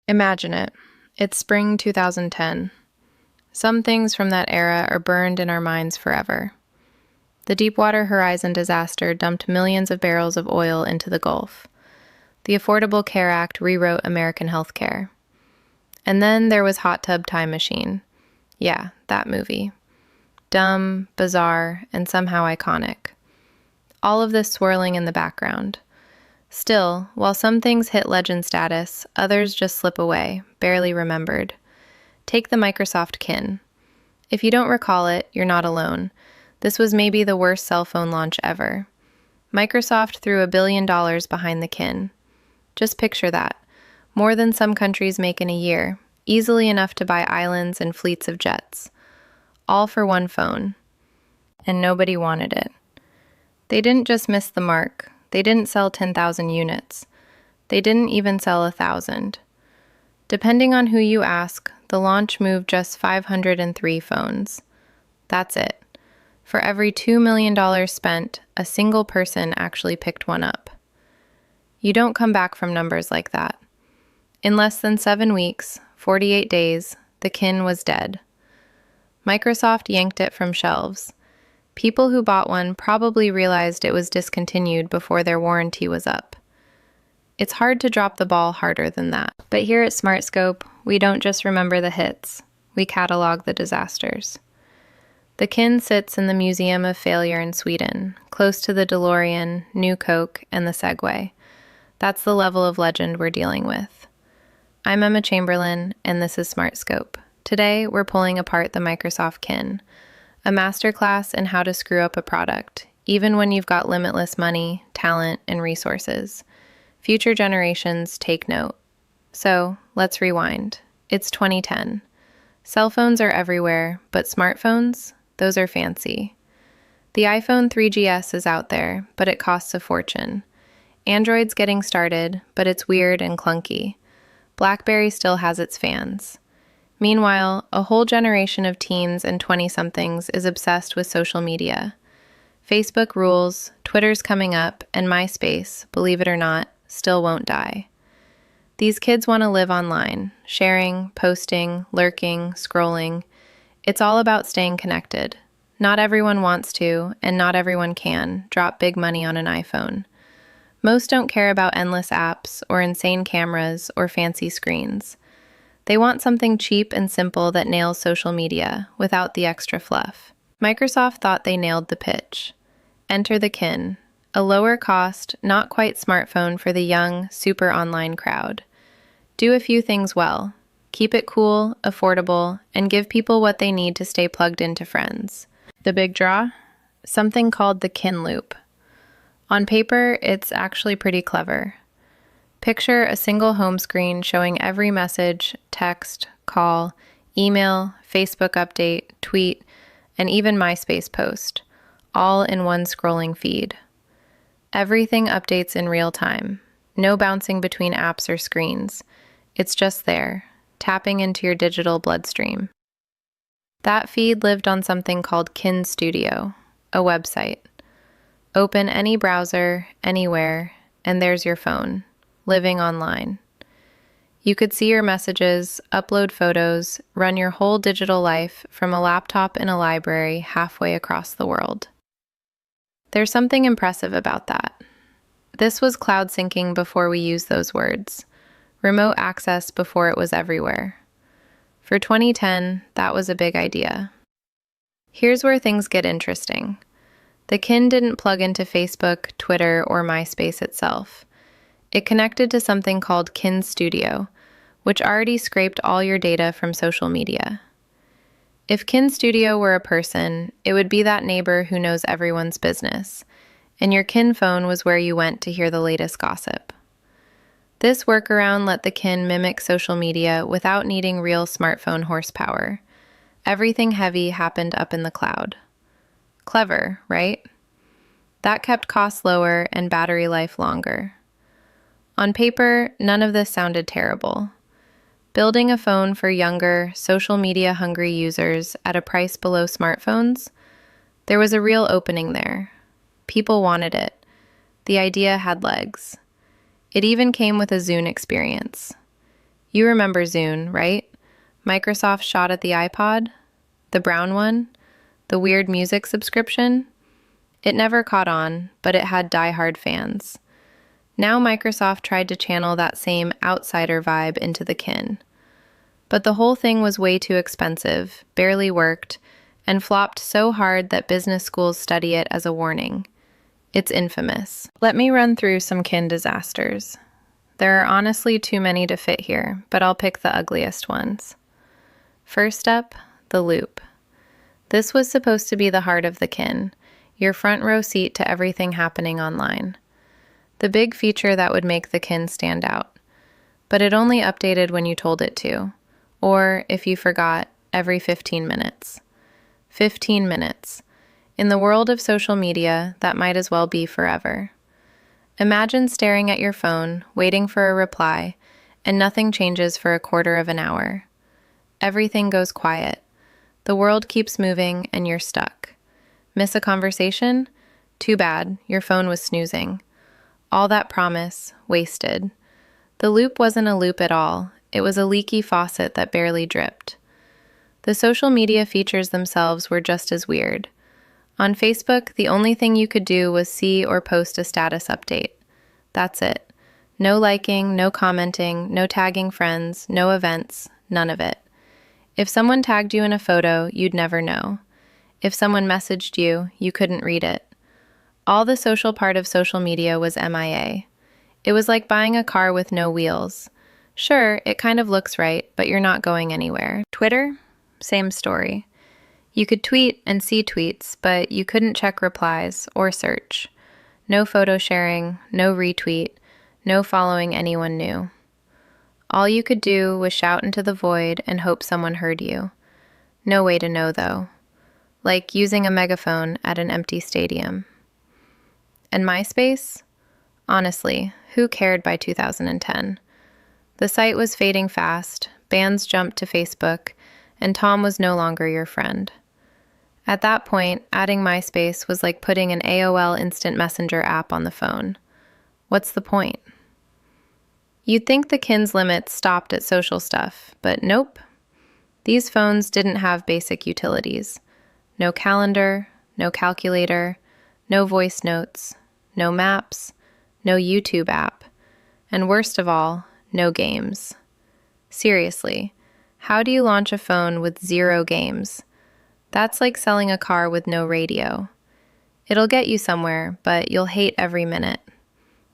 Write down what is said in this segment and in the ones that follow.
Imagine it. It's spring 2010. Some things from that era are burned in our minds forever. The Deepwater Horizon disaster dumped millions of barrels of oil into the Gulf. The Affordable Care Act rewrote American healthcare. And then there was Hot Tub Time Machine. Yeah, that movie. Dumb, bizarre, and somehow iconic. All of this swirling in the background. Still, while some things hit legend status, others just slip away, barely remembered. Take the Microsoft Kin. If you don't recall it, you're not alone. This was maybe the worst cell phone launch ever. Microsoft threw $1 billion behind the Kin. Just picture that. More than some countries make in a year, easily enough to buy islands and fleets of jets. All for one phone. And nobody wanted it. They didn't just miss the mark. They didn't sell 10,000 units. They didn't even sell 1,000. Depending on who you ask, the launch moved just 503 phones. That's it. For every $2 million spent, a single person actually picked one up. You don't come back from numbers like that. In less than 7 weeks, 48 days, the Kin was dead. Microsoft yanked it from shelves. People who bought one probably realized it was discontinued before their warranty was up. It's hard to drop the ball harder than that. But here at SmartScope, we don't just remember the hits, we catalog the disasters. The Kin sits in the Museum of Failure in Sweden, close to the DeLorean, New Coke, and the Segway. That's the level of legend we're dealing with. I'm Emma Chamberlain, and this is SmartScope. Today, we're pulling apart the Microsoft Kin, a masterclass in how to screw up a product, even when you've got limitless money, talent, and resources. Future generations take note. So, let's rewind. It's 2010. Cell phones are everywhere, but smartphones? Those are fancy. The iPhone 3GS is out there, but it costs a fortune. Android's getting started, but it's weird and clunky. BlackBerry still has its fans. Meanwhile, a whole generation of teens and 20-somethings is obsessed with social media. Facebook rules, Twitter's coming up, and MySpace, believe it or not, still won't die. These kids want to live online, sharing, posting, lurking, scrolling. It's all about staying connected. Not everyone wants to, and not everyone can, drop big money on an iPhone. Most don't care about endless apps, or insane cameras, or fancy screens. They want something cheap and simple that nails social media, without the extra fluff. Microsoft thought they nailed the pitch. Enter the Kin, a lower cost, not quite smartphone for the young, super online crowd. Do a few things well. Keep it cool, affordable, and give people what they need to stay plugged into friends. The big draw? Something called the Kin Loop. On paper, it's actually pretty clever. Picture a single home screen showing every message, text, call, email, Facebook update, tweet, and even MySpace post, all in one scrolling feed. Everything updates in real time. No bouncing between apps or screens. It's just there, tapping into your digital bloodstream. That feed lived on something called Kin Studio, a website. Open any browser, anywhere, and there's your phone, living online. You could see your messages, upload photos, run your whole digital life from a laptop in a library halfway across the world. There's something impressive about that. This was cloud syncing before we used those words. Remote access before it was everywhere. For 2010, that was a big idea. Here's where things get interesting. The Kin didn't plug into Facebook, Twitter, or MySpace itself. It connected to something called Kin Studio, which already scraped all your data from social media. If Kin Studio were a person, it would be that neighbor who knows everyone's business, and your Kin phone was where you went to hear the latest gossip. This workaround let the Kin mimic social media without needing real smartphone horsepower. Everything heavy happened up in the cloud. Clever, right? That kept costs lower and battery life longer. On paper, none of this sounded terrible. Building a phone for younger, social media-hungry users at a price below smartphones? There was a real opening there. People wanted it. The idea had legs. It even came with a Zune experience. You remember Zune, right? Microsoft's shot at the iPod? The brown one? The weird music subscription? It never caught on, but it had die-hard fans. Now Microsoft tried to channel that same outsider vibe into the kin. But the whole thing was way too expensive, barely worked, and flopped so hard that business schools study it as a warning. It's infamous. Let me run through some kin disasters. There are honestly too many to fit here, but I'll pick the ugliest ones. First up, the loop. This was supposed to be the heart of the kin, your front row seat to everything happening online. The big feature that would make the kin stand out. But it only updated when you told it to. Or, if you forgot, every 15 minutes. 15 minutes. In the world of social media, that might as well be forever. Imagine staring at your phone, waiting for a reply, and nothing changes for a quarter of an hour. Everything goes quiet. The world keeps moving, and you're stuck. Miss a conversation? Too bad, your phone was snoozing. All that promise, wasted. The loop wasn't a loop at all. It was a leaky faucet that barely dripped. The social media features themselves were just as weird. On Facebook, the only thing you could do was see or post a status update. That's it. No liking, no commenting, no tagging friends, no events, none of it. If someone tagged you in a photo, you'd never know. If someone messaged you, you couldn't read it. All the social part of social media was MIA. It was like buying a car with no wheels. Sure, it kind of looks right, but you're not going anywhere. Twitter? Same story. You could tweet and see tweets, but you couldn't check replies or search. No photo sharing, no retweet, no following anyone new. All you could do was shout into the void and hope someone heard you. No way to know, though. Like using a megaphone at an empty stadium. And MySpace? Honestly, who cared by 2010? The site was fading fast, bands jumped to Facebook, and Tom was no longer your friend. At that point, adding MySpace was like putting an AOL Instant Messenger app on the phone. What's the point? You'd think the kin's limits stopped at social stuff, but nope. These phones didn't have basic utilities. No calendar, no calculator, no voice notes, no maps, no YouTube app, and worst of all, no games. Seriously, how do you launch a phone with 0 games? That's like selling a car with no radio. It'll get you somewhere, but you'll hate every minute.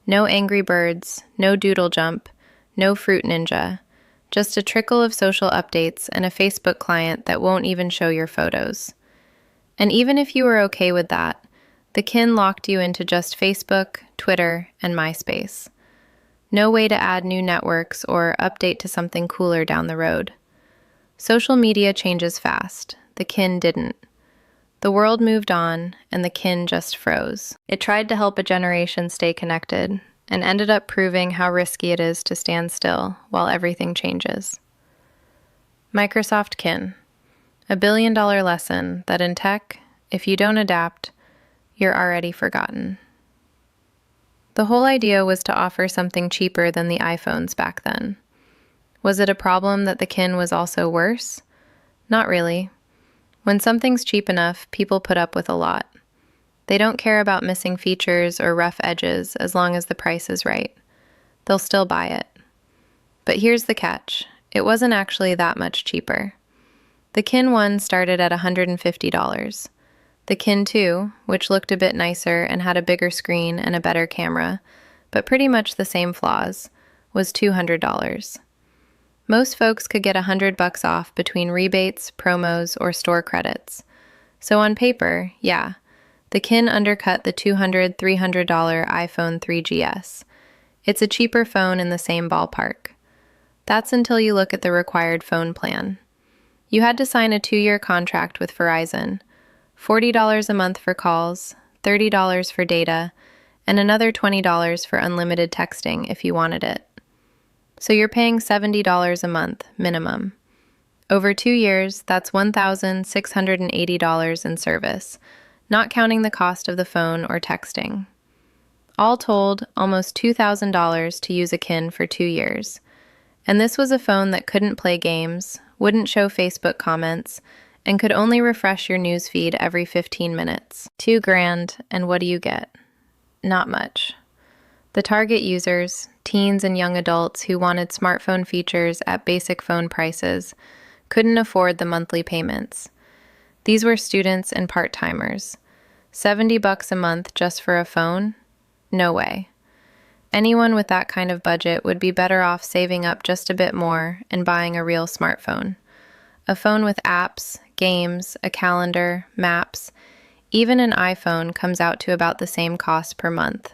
No Angry Birds, no Doodle Jump, no Fruit Ninja, just a trickle of social updates and a Facebook client that won't even show your photos. And even if you were okay with that, the kin locked you into just Facebook, Twitter, and MySpace. No way to add new networks or update to something cooler down the road. Social media changes fast. The kin didn't. The world moved on, and the kin just froze. It tried to help a generation stay connected, and ended up proving how risky it is to stand still while everything changes. Microsoft kin. A billion-dollar lesson that in tech, if you don't adapt, you're already forgotten. The whole idea was to offer something cheaper than the iPhones back then. Was it a problem that the kin was also worse? Not really. When something's cheap enough, people put up with a lot. They don't care about missing features or rough edges as long as the price is right. They'll still buy it. But here's the catch. It wasn't actually that much cheaper. The kin 1 started at $150. The kin 2, which looked a bit nicer and had a bigger screen and a better camera, but pretty much the same flaws, was $200. Most folks could get $100 off between rebates, promos, or store credits. So on paper, yeah, the kin undercut the $200, $300 iPhone 3GS. It's a cheaper phone in the same ballpark. That's until you look at the required phone plan. You had to sign a 2-year contract with Verizon, $40 a month for calls, $30 for data, and another $20 for unlimited texting if you wanted it. So you're paying $70 a month, minimum. Over 2 years, that's $1,680 in service, not counting the cost of the phone or texting. All told, almost $2,000 to use a kin for 2 years. And this was a phone that couldn't play games, wouldn't show Facebook comments, and could only refresh your news feed every 15 minutes. $2,000, and what do you get? Not much. The target users, teens and young adults who wanted smartphone features at basic phone prices, couldn't afford the monthly payments. These were students and part-timers. $70 a month just for a phone? No way. Anyone with that kind of budget would be better off saving up just a bit more and buying a real smartphone. A phone with apps, games, a calendar, maps, even an iPhone comes out to about the same cost per month.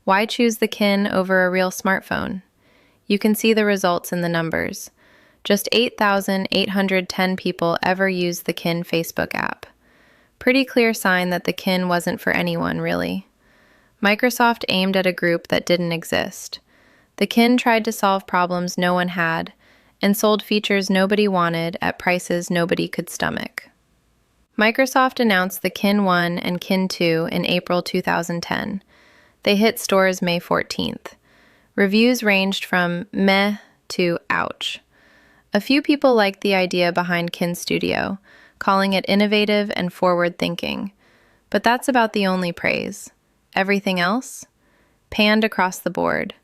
Why choose the Kin over a real smartphone? You can see the results in the numbers. Just 8,810 people ever used the Kin Facebook app. Pretty clear sign that the Kin wasn't for anyone, really. Microsoft aimed at a group that didn't exist. The Kin tried to solve problems no one had, and sold features nobody wanted at prices nobody could stomach. Microsoft announced the Kin 1 and Kin 2 in April 2010. They hit stores May 14th. Reviews ranged from meh to ouch. A few people liked the idea behind Kin Studio, calling it innovative and forward-thinking. But that's about the only praise. Everything else? Panned across the board.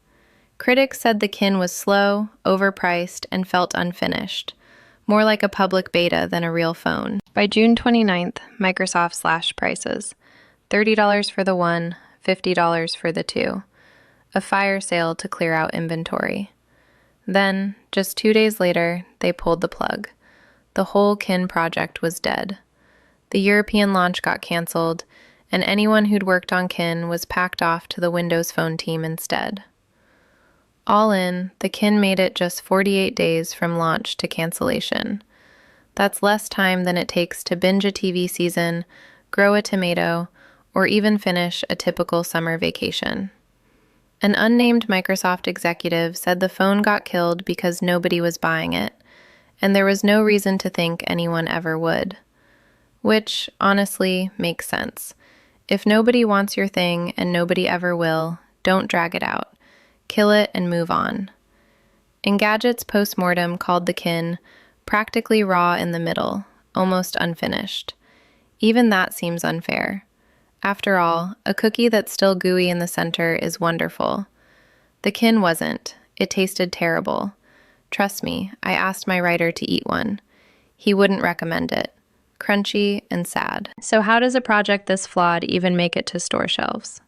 Critics said the Kin was slow, overpriced, and felt unfinished. More like a public beta than a real phone. By June 29th, Microsoft slashed prices. $30 for the 1, $50 for the 2. A fire sale to clear out inventory. Then, just 2 days later, they pulled the plug. The whole Kin project was dead. The European launch got canceled, and anyone who'd worked on Kin was packed off to the Windows Phone team instead. All in, the Kin made it just 48 days from launch to cancellation. That's less time than it takes to binge a TV season, grow a tomato, or even finish a typical summer vacation. An unnamed Microsoft executive said the phone got killed because nobody was buying it, and there was no reason to think anyone ever would. Which, honestly, makes sense. If nobody wants your thing and nobody ever will, don't drag it out. Kill it and move on. In Gadget's postmortem called the Kin practically raw in the middle, almost unfinished. Even that seems unfair. After all, a cookie that's still gooey in the center is wonderful. The Kin wasn't. It tasted terrible. Trust me, I asked my writer to eat one. He wouldn't recommend it. Crunchy and sad. So how does a project this flawed even make it to store shelves?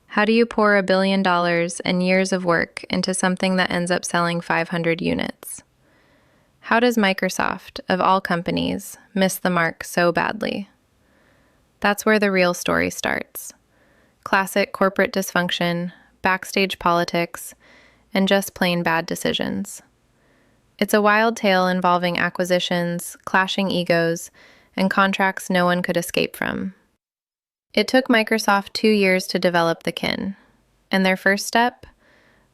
How do you pour $1 billion and years of work into something that ends up selling 500 units? How does Microsoft, of all companies, miss the mark so badly? That's where the real story starts. Classic corporate dysfunction, backstage politics, and just plain bad decisions. It's a wild tale involving acquisitions, clashing egos, and contracts no one could escape from. It took Microsoft 2 years to develop the Kin, and their first step?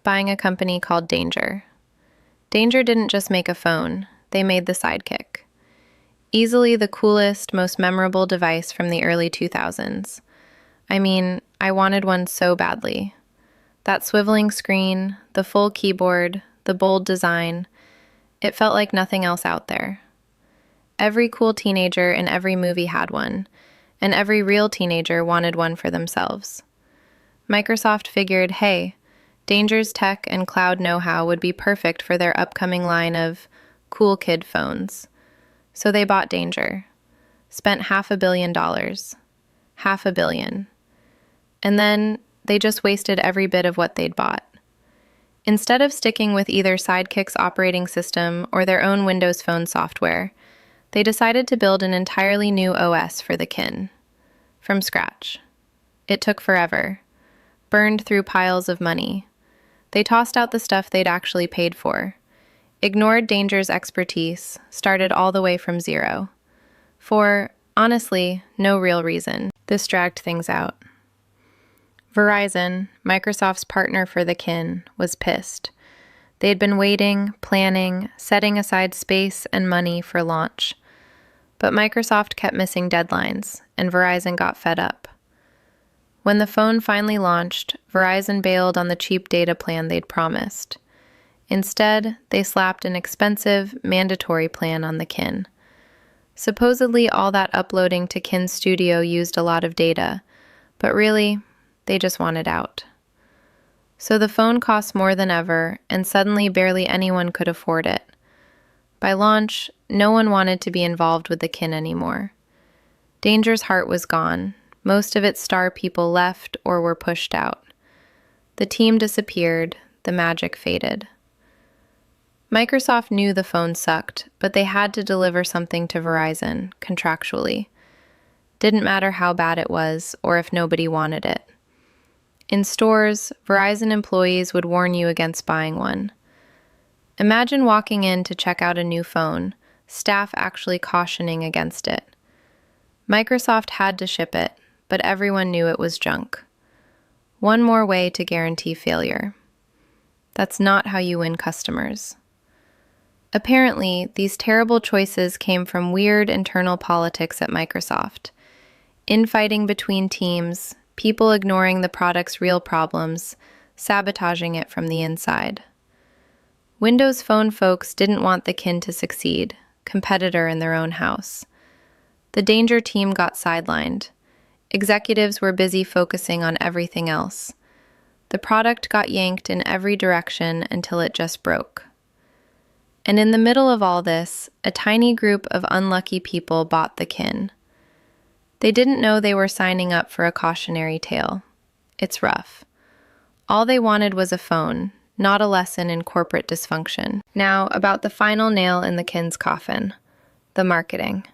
Buying a company called Danger. Danger didn't just make a phone, they made the Sidekick. Easily the coolest, most memorable device from the early 2000s. I mean, I wanted one so badly. That swiveling screen, the full keyboard, the bold design, it felt like nothing else out there. Every cool teenager in every movie had one, and every real teenager wanted one for themselves. Microsoft figured, hey, Danger's tech and cloud know-how would be perfect for their upcoming line of cool kid phones. So they bought Danger, spent $500 million. $500 million. And then they just wasted every bit of what they'd bought. Instead of sticking with either Sidekick's operating system or their own Windows Phone software, they decided to build an entirely new OS for the Kin. From scratch. It took forever. Burned through piles of money. They tossed out the stuff they'd actually paid for. Ignored Danger's expertise, started all the way from zero. For, honestly, no real reason. This dragged things out. Verizon, Microsoft's partner for the Kin, was pissed. They had been waiting, planning, setting aside space and money for launch. But Microsoft kept missing deadlines, and Verizon got fed up. When the phone finally launched, Verizon bailed on the cheap data plan they'd promised. Instead, they slapped an expensive, mandatory plan on the Kin. Supposedly, all that uploading to Kin's studio used a lot of data, but really, they just wanted out. So the phone cost more than ever, and suddenly barely anyone could afford it. By launch, no one wanted to be involved with the Kin anymore. Danger's heart was gone. Most of its star people left or were pushed out. The team disappeared, the magic faded. Microsoft knew the phone sucked, but they had to deliver something to Verizon, contractually. Didn't matter how bad it was, or if nobody wanted it. In stores, Verizon employees would warn you against buying one. Imagine walking in to check out a new phone, staff actually cautioning against it. Microsoft had to ship it, but everyone knew it was junk. One more way to guarantee failure. That's not how you win customers. Apparently, these terrible choices came from weird internal politics at Microsoft. Infighting between teams, people ignoring the product's real problems, sabotaging it from the inside. Windows Phone folks didn't want the Kin to succeed, competitor in their own house. The Danger team got sidelined. Executives were busy focusing on everything else. The product got yanked in every direction until it just broke. And in the middle of all this, a tiny group of unlucky people bought the Kin. They didn't know they were signing up for a cautionary tale. It's rough. All they wanted was a phone, not a lesson in corporate dysfunction. Now, about the final nail in the Kin's coffin, the marketing.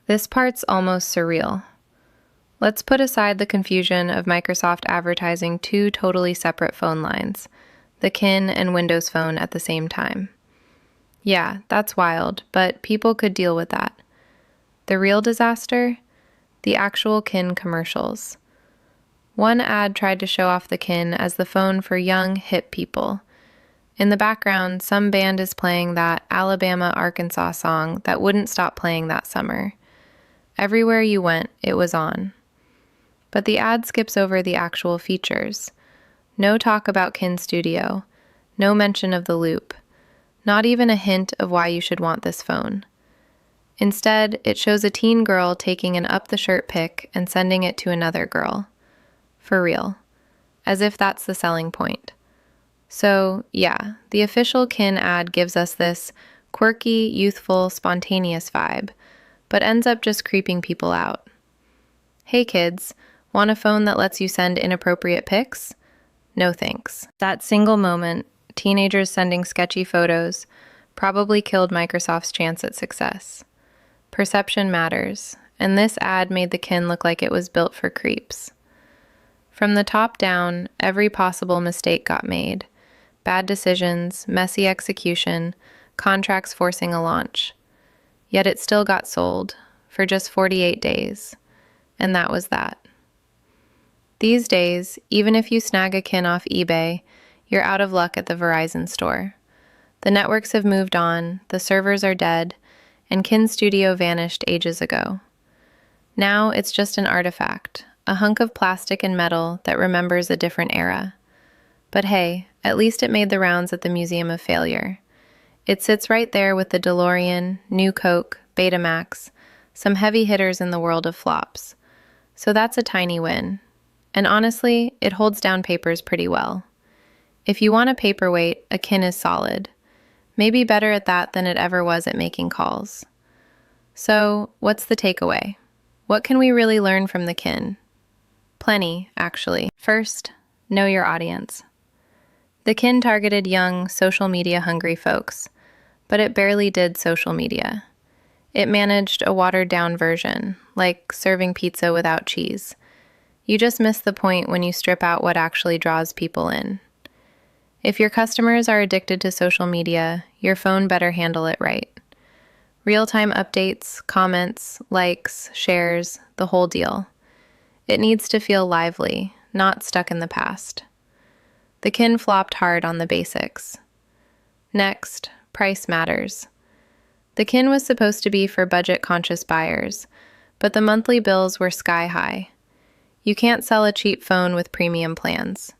This part's almost surreal. Let's put aside the confusion of Microsoft advertising two totally separate phone lines, the Kin and Windows Phone at the same time. Yeah, that's wild, but people could deal with that. The real disaster? The actual Kin commercials. One ad tried to show off the Kin as the phone for young, hip people. In the background, some band is playing that Alabama, Arkansas song that wouldn't stop playing that summer. Everywhere you went, it was on. But the ad skips over the actual features. No talk about Kin Studio, no mention of the loop, not even a hint of why you should want this phone. Instead, it shows a teen girl taking an up-the-shirt pic and sending it to another girl. For real. As if that's the selling point. So, yeah, the official Kin ad gives us this quirky, youthful, spontaneous vibe, but ends up just creeping people out. Hey kids, want a phone that lets you send inappropriate pics? No thanks. That single moment, teenagers sending sketchy photos, probably killed Microsoft's chance at success. Perception matters, and this ad made the Kin look like it was built for creeps. From the top down, every possible mistake got made. Bad decisions, messy execution, contracts forcing a launch. Yet it still got sold, for just 48 days. And that was that. These days, even if you snag a Kin off eBay, you're out of luck at the Verizon store. The networks have moved on, the servers are dead, and Kin Studio vanished ages ago. Now it's just an artifact, a hunk of plastic and metal that remembers a different era. But hey, at least it made the rounds at the Museum of Failure. It sits right there with the DeLorean, New Coke, Betamax, some heavy hitters in the world of flops. So that's a tiny win. And honestly, it holds down papers pretty well. If you want a paperweight, a Kin is solid. Maybe better at that than it ever was at making calls. So, what's the takeaway? What can we really learn from the Kin? Plenty, actually. First, know your audience. The Kin targeted young, social media-hungry folks, but it barely did social media. It managed a watered-down version, like serving pizza without cheese. You just miss the point when you strip out what actually draws people in. If your customers are addicted to social media, your phone better handle it right. Real-time updates, comments, likes, shares, the whole deal. It needs to feel lively, not stuck in the past. The Kin flopped hard on the basics. Next, price matters. The Kin was supposed to be for budget-conscious buyers, but the monthly bills were sky-high. You can't sell a cheap phone with premium plans.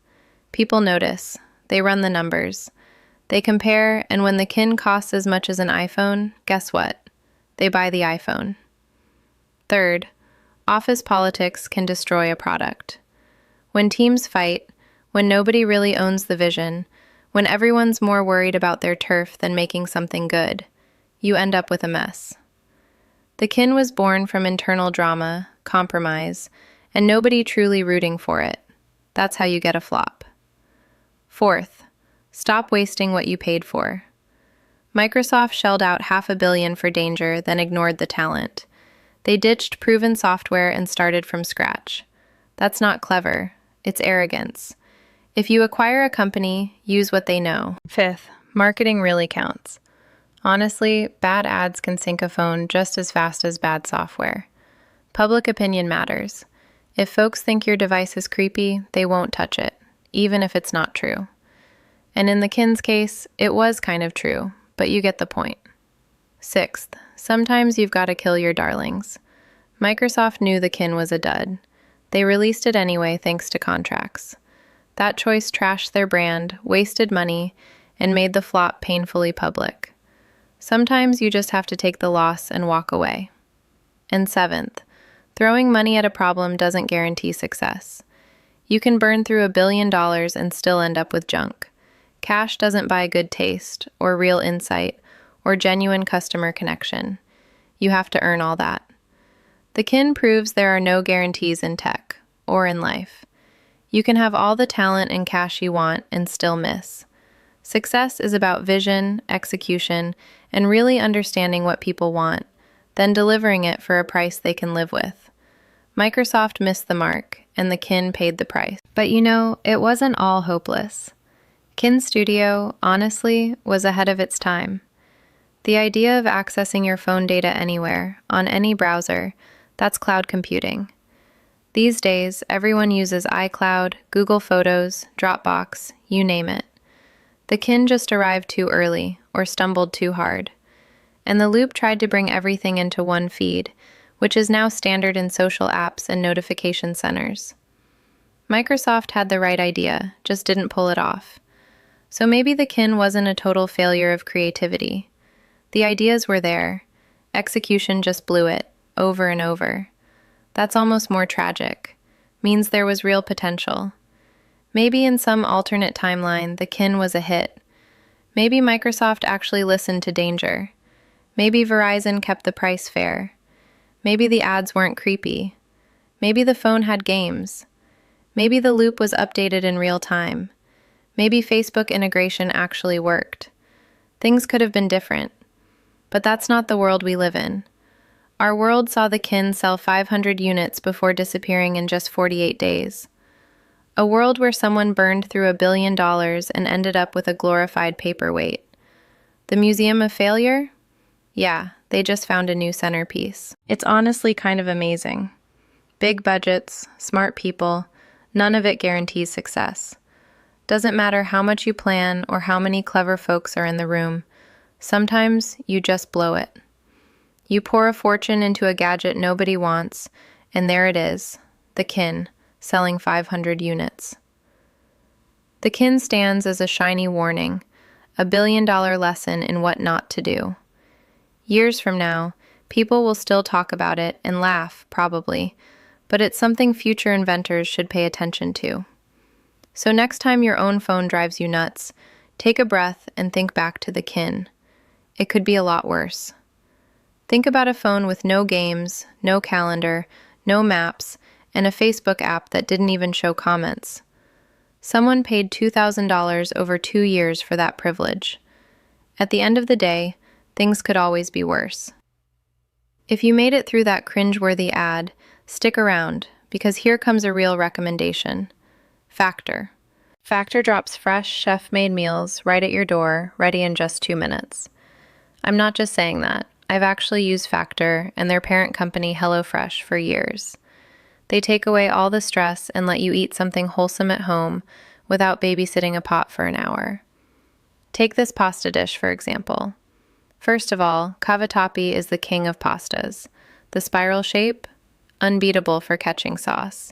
People notice. They run the numbers. They compare, and when the kin costs as much as an iPhone, guess what? They buy the iPhone. Third, office politics can destroy a product. When teams fight, when nobody really owns the vision, when everyone's more worried about their turf than making something good, you end up with a mess. The kin was born from internal drama, compromise, and nobody truly rooting for it. That's how you get a flop. Fourth, stop wasting what you paid for. Microsoft shelled out $500 million for Danger, then ignored the talent. They ditched proven software and started from scratch. That's not clever. It's arrogance. If you acquire a company, use what they know. Fifth, marketing really counts. Honestly, bad ads can sink a phone just as fast as bad software. Public opinion matters. If folks think your device is creepy, they won't touch it, even if it's not true. And in the kin's case, it was kind of true, but you get the point. Sixth, sometimes you've got to kill your darlings. Microsoft knew the kin was a dud. They released it anyway thanks to contracts. That choice trashed their brand, wasted money, and made the flop painfully public. Sometimes you just have to take the loss and walk away. And seventh, throwing money at a problem doesn't guarantee success. You can burn through $1 billion and still end up with junk. Cash doesn't buy good taste, or real insight, or genuine customer connection. You have to earn all that. The kin proves there are no guarantees in tech, or in life. You can have all the talent and cash you want and still miss. Success is about vision, execution, and really understanding what people want, then delivering it for a price they can live with. Microsoft missed the mark, and the kin paid the price. But it wasn't all hopeless. Kin Studio, honestly, was ahead of its time. The idea of accessing your phone data anywhere, on any browser, that's cloud computing. These days, everyone uses iCloud, Google Photos, Dropbox, you name it. The kin just arrived too early, or stumbled too hard. And the loop tried to bring everything into one feed, which is now standard in social apps and notification centers. Microsoft had the right idea, just didn't pull it off. So maybe the kin wasn't a total failure of creativity. The ideas were there. Execution just blew it, over and over. That's almost more tragic. Means there was real potential. Maybe in some alternate timeline, the kin was a hit. Maybe Microsoft actually listened to Danger. Maybe Verizon kept the price fair. Maybe the ads weren't creepy. Maybe the phone had games. Maybe the loop was updated in real time. Maybe Facebook integration actually worked. Things could have been different. But that's not the world we live in. Our world saw the kin sell 500 units before disappearing in just 48 days. A world where someone burned through $1 billion and ended up with a glorified paperweight. The Museum of Failure? Yeah, they just found a new centerpiece. It's honestly kind of amazing. Big budgets, smart people, none of it guarantees success. Doesn't matter how much you plan or how many clever folks are in the room. Sometimes you just blow it. You pour a fortune into a gadget nobody wants, and there it is, the kin, selling 500 units. The kin stands as a shiny warning, a $1 billion lesson in what not to do. Years from now, people will still talk about it and laugh, probably, but it's something future inventors should pay attention to. So next time your own phone drives you nuts, take a breath and think back to the kin. It could be a lot worse. Think about a phone with no games, no calendar, no maps, and a Facebook app that didn't even show comments. Someone paid $2,000 over 2 years for that privilege. At the end of the day, things could always be worse. If you made it through that cringeworthy ad, stick around, because here comes a real recommendation. Factor. Factor drops fresh, chef-made meals right at your door, ready in just 2 minutes. I'm not just saying that. I've actually used Factor and their parent company HelloFresh for years. They take away all the stress and let you eat something wholesome at home without babysitting a pot for an hour. Take this pasta dish, for example. First of all, cavatappi is the king of pastas. The spiral shape? Unbeatable for catching sauce.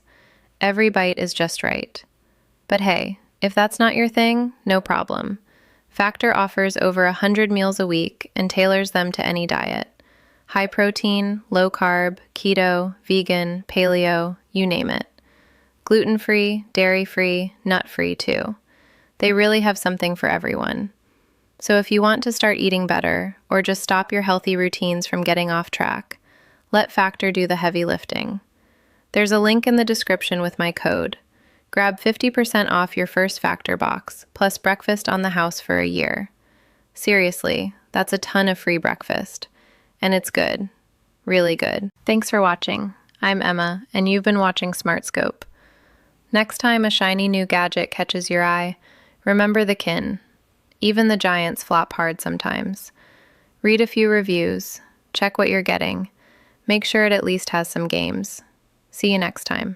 Every bite is just right. But hey, if that's not your thing, no problem. Factor offers over 100 meals a week and tailors them to any diet. High protein, low carb, keto, vegan, paleo, you name it. Gluten-free, dairy-free, nut-free too. They really have something for everyone. So if you want to start eating better or just stop your healthy routines from getting off track, let Factor do the heavy lifting. There's a link in the description with my code. Grab 50% off your first Factor box, plus breakfast on the house for a year. Seriously, that's a ton of free breakfast. And it's good. Really good. Thanks for watching. I'm Emma, and you've been watching SmartScope. Next time a shiny new gadget catches your eye, remember the kin. Even the giants flop hard sometimes. Read a few reviews. Check what you're getting. Make sure it at least has some games. See you next time.